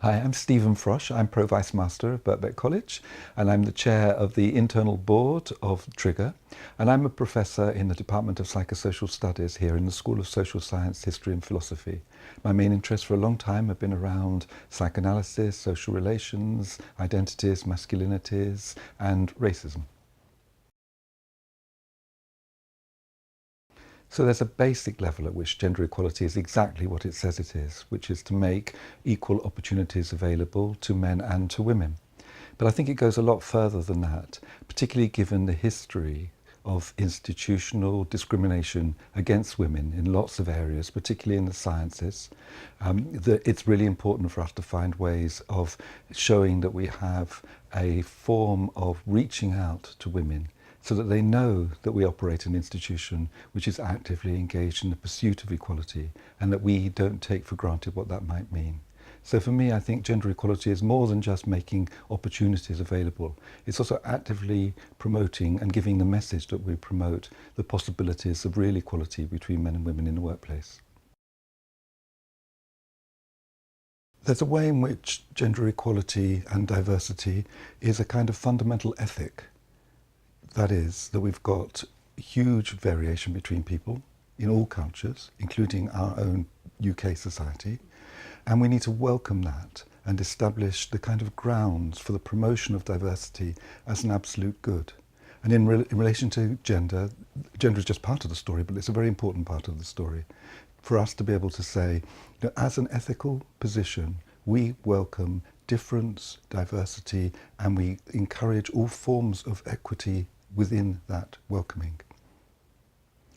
Hi, I'm Stephen Frosh. I'm Pro Vice Master of Birkbeck College, and I'm the chair of the internal board of Trigger, and I'm a professor in the Department of Psychosocial Studies here in the School of Social Science, History and Philosophy. My main interests for a long time have been around psychoanalysis, social relations, identities, masculinities, and racism. So there's a basic level at which gender equality is exactly what it says it is, which is to make equal opportunities available to men and to women. But I think it goes a lot further than that, particularly given the history of institutional discrimination against women in lots of areas, particularly in the sciences. It's really important for us to find ways of showing that we have a form of reaching out to women so that they know that we operate an institution which is actively engaged in the pursuit of equality and that we don't take for granted what that might mean. So for me, I think gender equality is more than just making opportunities available. It's also actively promoting and giving the message that we promote the possibilities of real equality between men and women in the workplace. There's a way in which gender equality and diversity is a kind of fundamental ethic. That is, that we've got huge variation between people in all cultures, including our own UK society, and we need to welcome that and establish the kind of grounds for the promotion of diversity as an absolute good. And in relation to gender is just part of the story, but it's a very important part of the story. For us to be able to say, that as an ethical position, we welcome difference, diversity, and we encourage all forms of equity within that welcoming.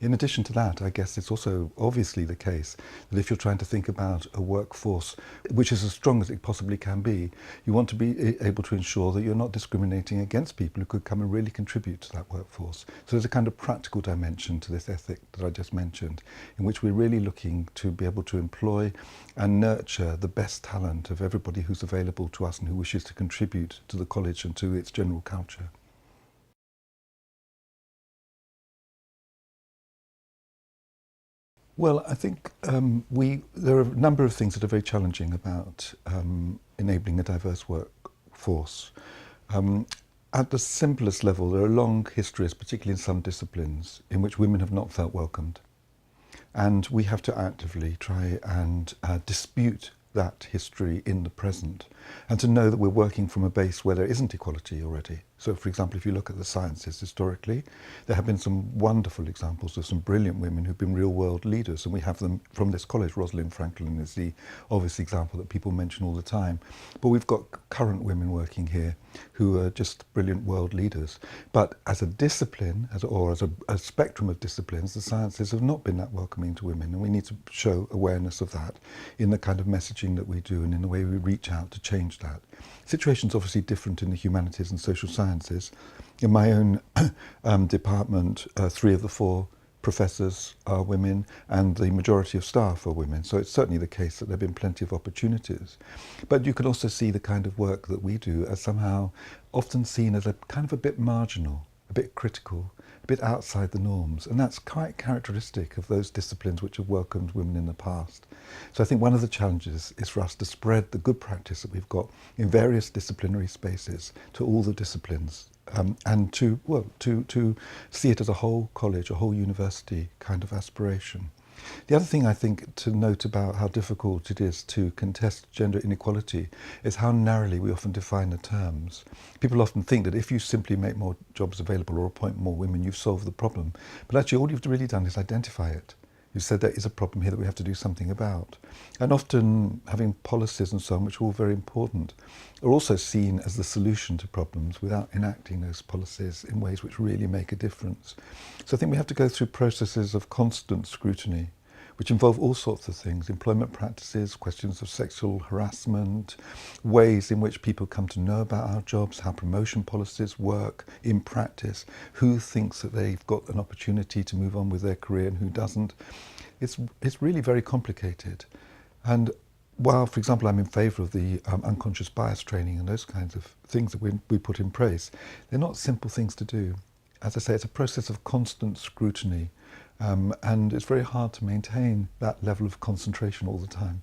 In addition to that, I guess it's also obviously the case that if you're trying to think about a workforce which is as strong as it possibly can be, you want to be able to ensure that you're not discriminating against people who could come and really contribute to that workforce. So there's a kind of practical dimension to this ethic that I just mentioned, in which we're really looking to be able to employ and nurture the best talent of everybody who's available to us and who wishes to contribute to the college and to its general culture. Well, I think there are a number of things that are very challenging about enabling a diverse workforce. Um, at the simplest level, there are long histories, particularly in some disciplines, in which women have not felt welcomed. And we have to actively try and dispute that history in the present, and to know that we're working from a base where there isn't equality already. So, for example, if you look at the sciences historically, there have been some wonderful examples of some brilliant women who've been real world leaders, and we have them from this college. Rosalind Franklin is the obvious example that people mention all the time. But we've got current women working here who are just brilliant world leaders. But as a discipline, as a spectrum of disciplines, the sciences have not been that welcoming to women, and we need to show awareness of that in the kind of messaging that we do and in the way we reach out to change that. Situation's obviously different in the humanities and social sciences. In my own department, 3 of the 4 professors are women and the majority of staff are women. So it's certainly the case that there have been plenty of opportunities. But you can also see the kind of work that we do as somehow often seen as a kind of a bit marginal, a bit critical, a bit outside the norms. And that's quite characteristic of those disciplines which have welcomed women in the past. So I think one of the challenges is for us to spread the good practice that we've got in various disciplinary spaces to all the disciplines. And to see it as a whole college, a whole university kind of aspiration. The other thing I think to note about how difficult it is to contest gender inequality is how narrowly we often define the terms. People often think that if you simply make more jobs available or appoint more women, you've solved the problem. But actually all you've really done is identify it. You said there is a problem here that we have to do something about. And often having policies and so on, which are all very important, are also seen as the solution to problems without enacting those policies in ways which really make a difference. So I think we have to go through processes of constant scrutiny, which involve all sorts of things: employment practices, questions of sexual harassment, ways in which people come to know about our jobs, how promotion policies work in practice, who thinks that they've got an opportunity to move on with their career and who doesn't. It's really very complicated. And while, for example, I'm in favour of the unconscious bias training and those kinds of things that we put in place, they're not simple things to do. As I say, it's a process of constant scrutiny. And it's very hard to maintain that level of concentration all the time.